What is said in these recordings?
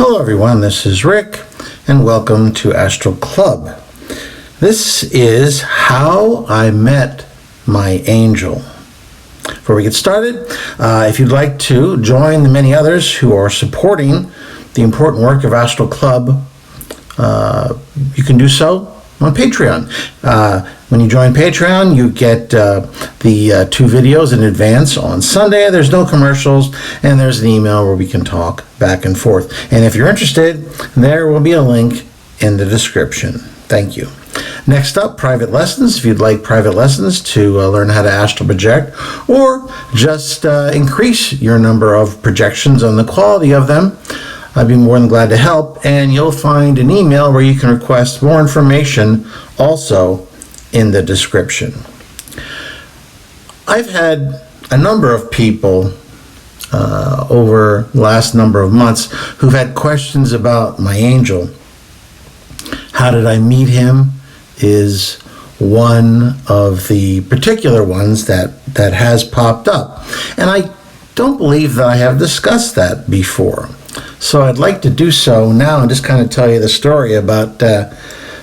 Hello everyone, this is Rick, and welcome to Astral Club. This is how I met my angel. Before we get started, if you'd like to join the many others who are supporting the important work of Astral Club, you can do so on Patreon. When you join Patreon, you get the 2 videos in advance on Sunday. There's no commercials, and there's an email where we can talk back and forth. And if you're interested, there will be a link in the description. Thank you. Next up, private lessons. If you'd like private lessons to learn how to astral project, or just increase your number of projections and the quality of them, I'd be more than glad to help, and you'll find an email where you can request more information also in the description. I've had a number of people over the last number of months who've had questions about my angel. How did I meet him is one of the particular ones that has popped up. And I don't believe that I have discussed that before. So I'd like to do so now and just kind of tell you the story about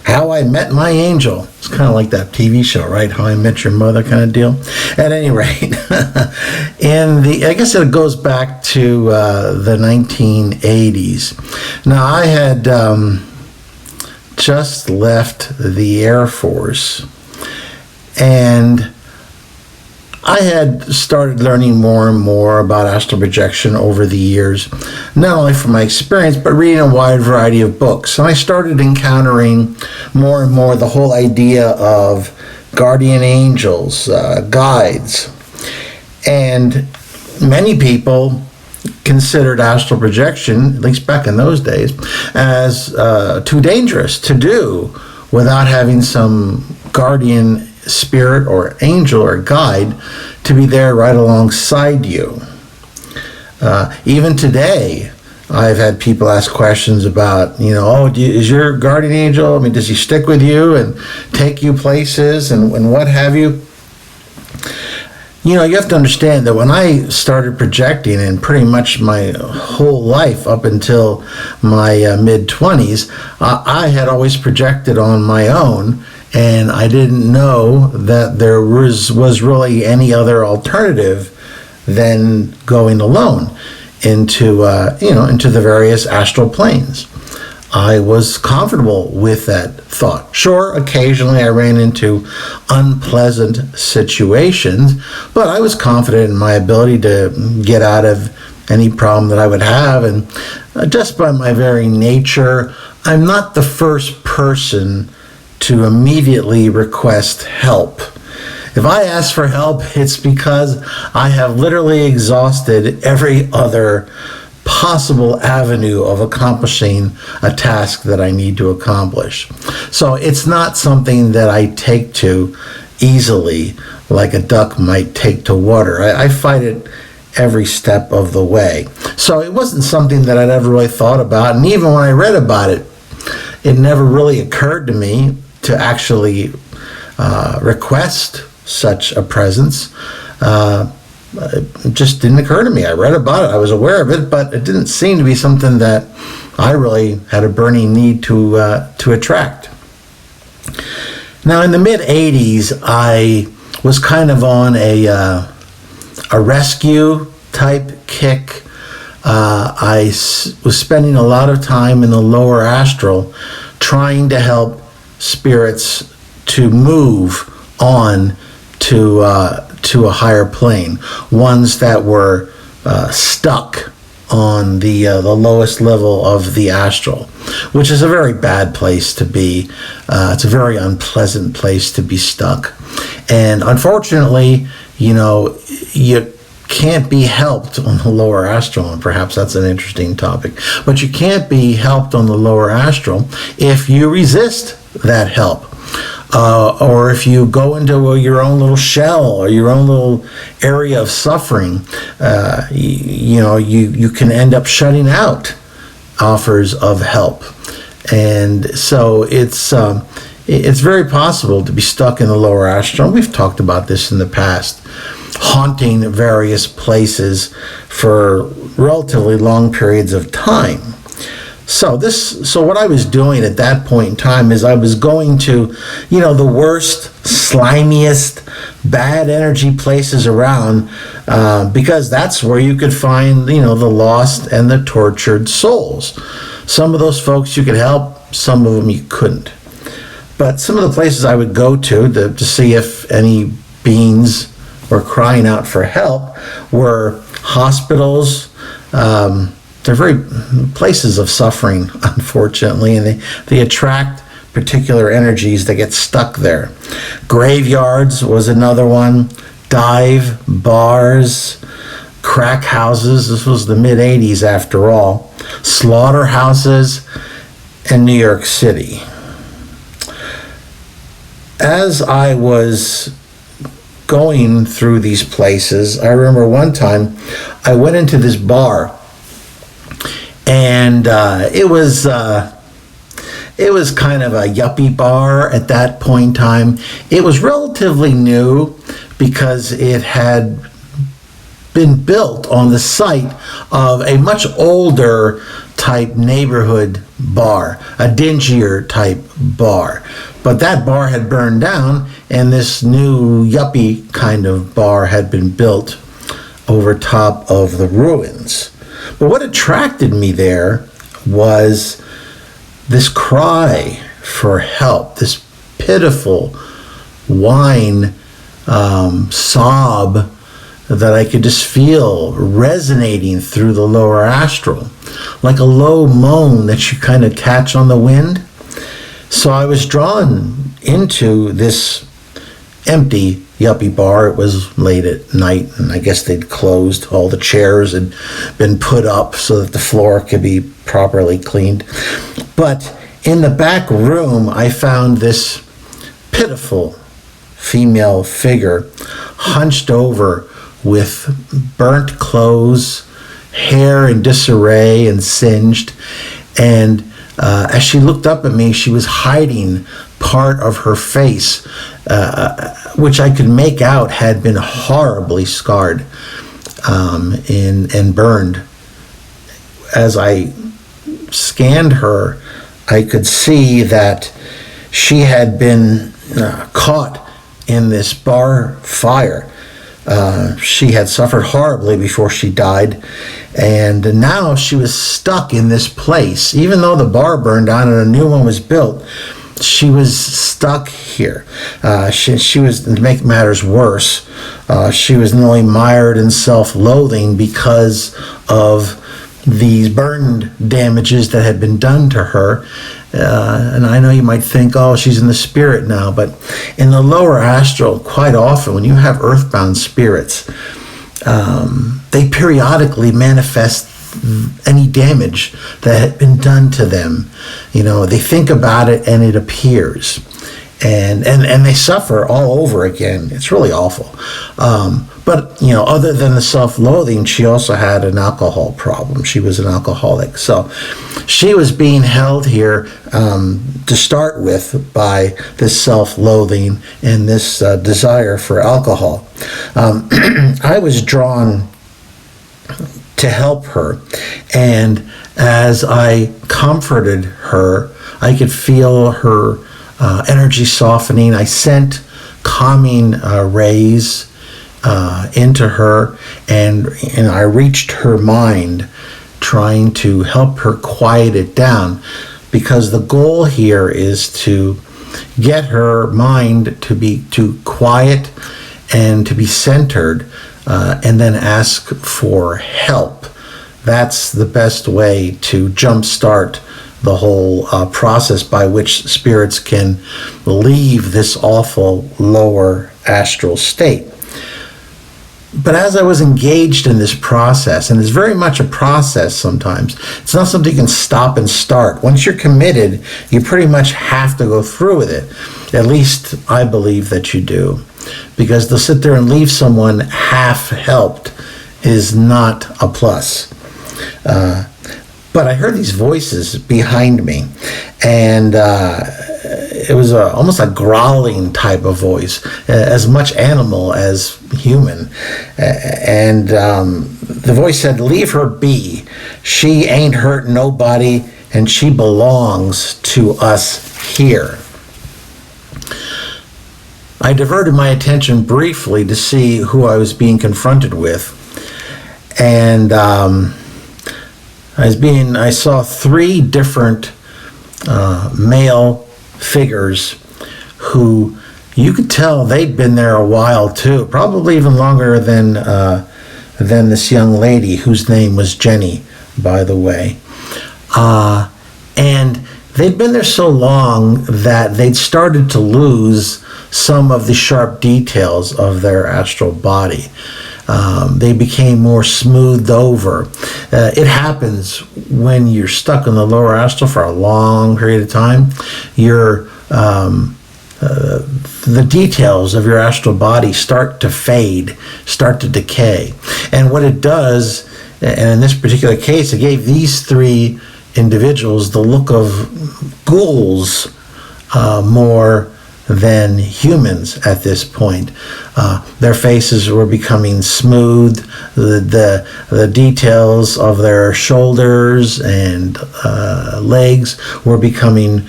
how I met my angel. It's kind of like that TV show, right? How I Met Your Mother kind of deal. At any rate, I guess it goes back to the 1980s. Now, I had just left the Air Force, and I had started learning more and more about astral projection over the years, not only from my experience, but reading a wide variety of books. And I started encountering more and more the whole idea of guardian angels, guides. And many people considered astral projection, at least back in those days, as too dangerous to do without having some guardian spirit or angel or guide to be there right alongside you. Even today, I've had people ask questions about, is your guardian angel, does he stick with you and take you places and what have you? You have to understand that when I started projecting, and pretty much my whole life up until my mid-20s, I had always projected on my own, and I didn't know that there was really any other alternative than going alone into the various astral planes. I was comfortable with that thought. Sure, occasionally I ran into unpleasant situations, but I was confident in my ability to get out of any problem that I would have. And just by my very nature, I'm not the first person to immediately request help. If I ask for help, it's because I have literally exhausted every other possible avenue of accomplishing a task that I need to accomplish. So it's not something that I take to easily like a duck might take to water. I fight it every step of the way. So it wasn't something that I'd ever really thought about, and even when I read about it, it never really occurred to me to actually request such a presence. It just didn't occur to me. I read about it, I was aware of it, but it didn't seem to be something that I really had a burning need to attract. Now, in the mid-'80s, I was kind of on a rescue type kick. I was spending a lot of time in the lower astral trying to help spirits to move on to a higher plane, ones that were stuck on the lowest level of the astral, which is a very bad place to be. It's a very unpleasant place to be stuck. And unfortunately, you can't be helped on the lower astral, and perhaps that's an interesting topic, but you can't be helped on the lower astral if you resist that help. Or if you go into your own little shell or your own little area of suffering, you can end up shutting out offers of help. And so it's very possible to be stuck in the lower astral. We've talked about this in the past, haunting various places for relatively long periods of time. So what I was doing at that point in time is I was going to, the worst, slimiest, bad energy places around, because that's where you could find, the lost and the tortured souls. Some of those folks you could help, some of them you couldn't. But some of the places I would go to see if any beings were crying out for help were hospitals. They're very places of suffering, unfortunately, and they attract particular energies that get stuck there. Graveyards was another one. Dive bars, crack houses. This was the mid-'80s after all. Slaughterhouses, and New York City. As I was going through these places, I remember one time I went into this bar, and it was kind of a yuppie bar at that point in time. It was relatively new because it had been built on the site of a much older type neighborhood bar, a dingier type bar. But that bar had burned down, and this new yuppie kind of bar had been built over top of the ruins. But what attracted me there was this cry for help, this pitiful whine, sob that I could just feel resonating through the lower astral, like a low moan that you kind of catch on the wind. So I was drawn into this empty yuppie bar. It was late at night, and I guess they'd closed. All the chairs had been put up so that the floor could be properly cleaned. But in the back room, I found this pitiful female figure hunched over with burnt clothes, hair in disarray and singed. And as she looked up at me, she was hiding part of her face, which I could make out had been horribly scarred and burned. As I scanned her, I could see that she had been caught in this bar fire. She had suffered horribly before she died, and now she was stuck in this place. Even though the bar burned down and a new one was built, she was stuck here. She was, to make matters worse, she was not only mired in self-loathing because of these burn damages that had been done to her. And I know you might think, oh, she's in the spirit now, but in the lower astral, quite often when you have earthbound spirits, they periodically manifest any damage that had been done to them. They think about it and it appears, and they suffer all over again. It's really awful. But other than the self-loathing, she also had an alcohol problem. She was an alcoholic. So she was being held here to start with by this self-loathing and this desire for alcohol. I was drawn to help her, and as I comforted her, I could feel her energy softening. I sent calming rays into her, and I reached her mind, trying to help her quiet it down, because the goal here is to get her mind to quiet and to be centered, and then ask for help. That's the best way to jumpstart the whole process by which spirits can leave this awful lower astral state. But as I was engaged in this process, and it's very much a process sometimes, it's not something you can stop and start. Once you're committed, you pretty much have to go through with it. At least I believe that you do. Because to sit there and leave someone half-helped is not a plus. But I heard these voices behind me, and it was almost a growling type of voice, as much animal as human. And the voice said, "Leave her be. She ain't hurt nobody, and she belongs to us here. I diverted my attention briefly to see who I was being confronted with, and I saw three different male figures who you could tell they'd been there a while too, probably even longer than this young lady whose name was Jenny, by the way. And they'd been there so long that they'd started to lose some of the sharp details of their astral body. They became more smoothed over. It happens when you're stuck in the lower astral for a long period of time. The details of your astral body start to fade, start to decay. And what it does, and in this particular case, it gave these three individuals the look of ghouls more than humans at this point. Their faces were becoming smooth. The details of their shoulders and legs were becoming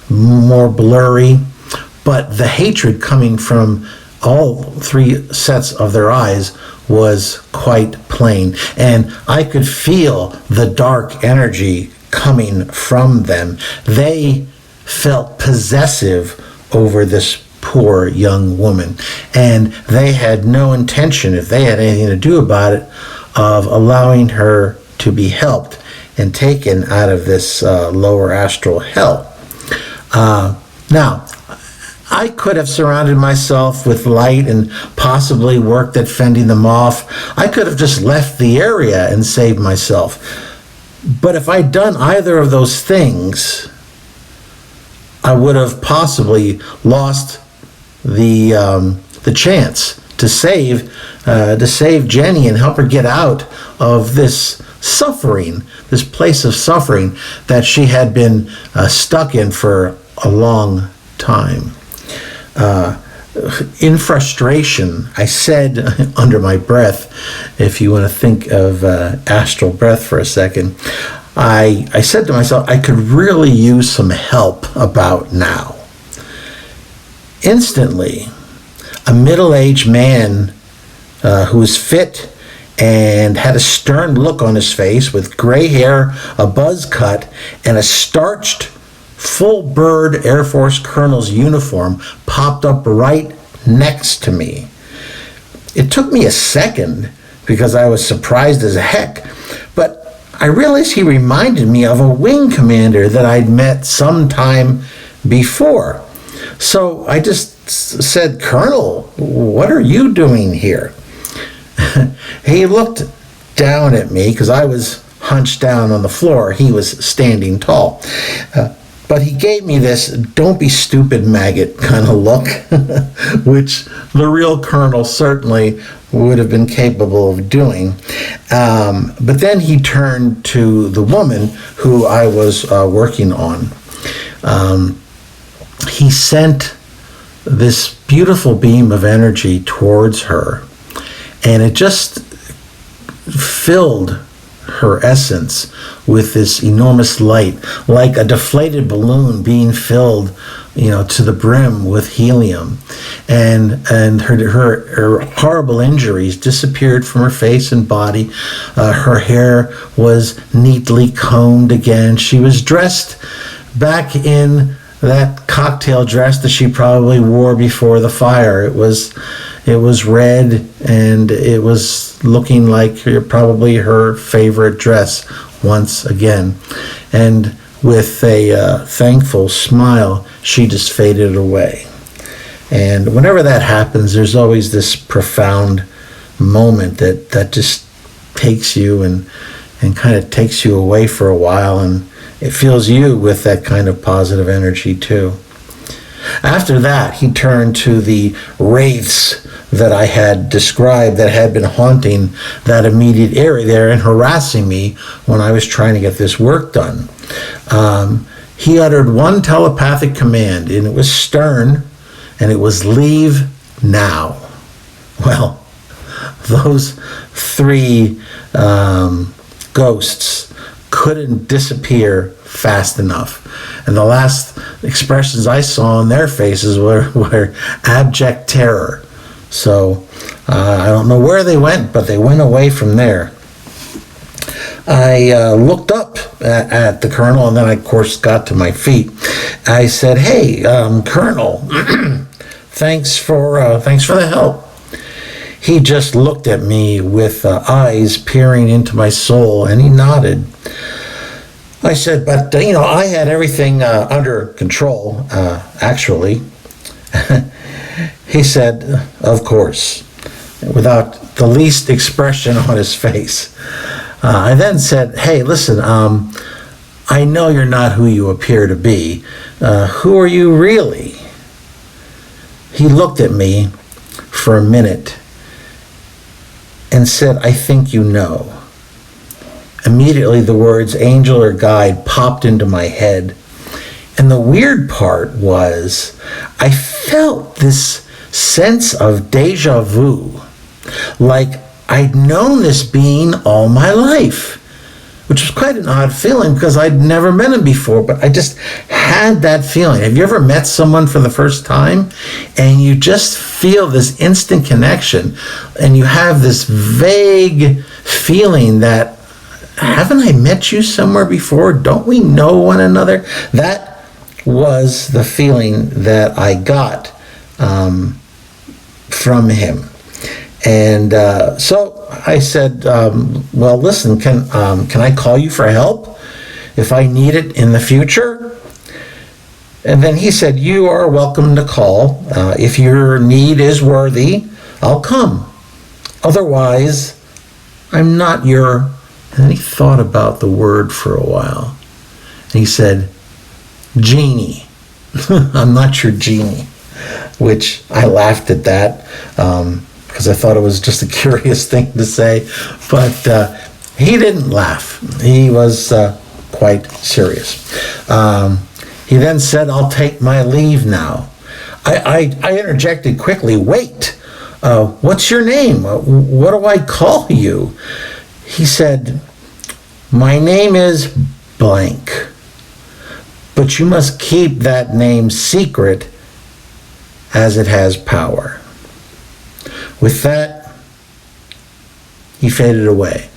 more blurry. But the hatred coming from all three sets of their eyes was quite plain. And I could feel the dark energy coming from them. They felt possessive over this poor young woman, and they had no intention, if they had anything to do about it, of allowing her to be helped and taken out of this lower astral hell. Now, I could have surrounded myself with light and possibly worked at fending them off. I could have just left the area and saved myself. But if I'd done either of those things, I would have possibly lost the chance to save Jenny and help her get out of this suffering, this place of suffering that she had been stuck in for a long time. In frustration, I said under my breath, if you want to think of astral breath for a second, I said to myself, I could really use some help about now. Instantly, a middle-aged man who was fit and had a stern look on his face with gray hair, a buzz cut, and a starched full-bird Air Force colonel's uniform popped up right next to me. It took me a second because I was surprised as heck, but I realized he reminded me of a wing commander that I'd met sometime before. So I just said, "Colonel, what are you doing here?" He looked down at me because I was hunched down on the floor. He was standing tall. But he gave me this "don't be stupid, maggot" kind of look, which the real colonel certainly would have been capable of doing. But then he turned to the woman who I was working on. He sent this beautiful beam of energy towards her, and it just filled her essence with this enormous light, like a deflated balloon being filled, to the brim with helium. And her horrible injuries disappeared from her face and body. Her hair was neatly combed again. She was dressed back in that cocktail dress that she probably wore before the fire. It was red, and it was looking like probably her favorite dress once again. And with a thankful smile, she just faded away. And whenever that happens, there's always this profound moment that just takes you and kind of takes you away for a while, and it fills you with that kind of positive energy too. After that, he turned to the wraiths that I had described that had been haunting that immediate area there and harassing me when I was trying to get this work done. He uttered one telepathic command, and it was stern, and it was "leave now." Well, those three ghosts couldn't disappear fast enough. And the last expressions I saw on their faces were abject terror. So I don't know where they went, but they went away from there. I looked up at the Colonel, and then I, of course, got to my feet. I said, "Hey, Colonel, thanks for the help." He just looked at me with eyes peering into my soul, and he nodded. I said, "But, I had everything under control, actually." He said, "Of course," without the least expression on his face. I then said, "Hey, listen, I know you're not who you appear to be. Who are you really?" He looked at me for a minute and said, "I think you know." Immediately the words angel or guide popped into my head. And the weird part was I felt this sense of deja vu, like I'd known this being all my life, which was quite an odd feeling because I'd never met him before, but I just had that feeling. Have you ever met someone for the first time and you just feel this instant connection and you have this vague feeling that, haven't I met you somewhere before? Don't we know one another? That was the feeling that I got from him. And so I said, well, listen, can I call you for help if I need it in the future? And then he said, "You are welcome to call. If your need is worthy, I'll come. Otherwise, I'm not your..." And then he thought about the word for a while. And he said, "Genie." "I'm not your genie," which I laughed at that. Because I thought it was just a curious thing to say. But he didn't laugh. He was quite serious. He then said, "I'll take my leave now." I interjected quickly, "Wait, what's your name? What do I call you?" He said, "My name is blank, but you must keep that name secret as it has power." With that, he faded away.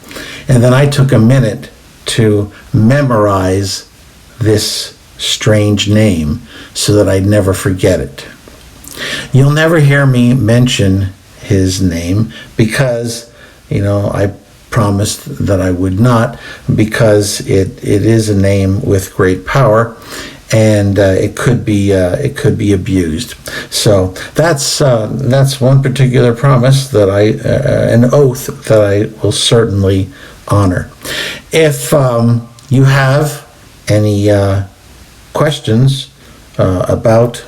And then I took a minute to memorize this strange name so that I'd never forget it. You'll never hear me mention his name because, I promised that I would not, because it is a name with great power. And it could be abused. So that's one particular promise that an oath that I will certainly honor. If you have any questions about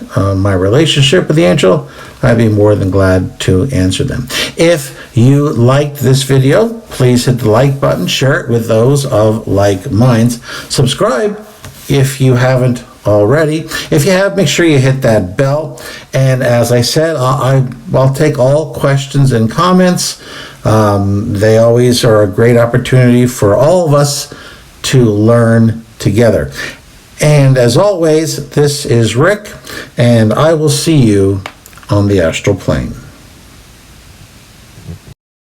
my relationship with the angel, I'd be more than glad to answer them. If you liked this video, please hit the like button, share it with those of like minds, subscribe if you haven't already. If you have, make sure you hit that bell. And as I said, I'll take all questions and comments. They always are a great opportunity for all of us to learn together. And as always, this is Rick, and I will see you on the astral plane.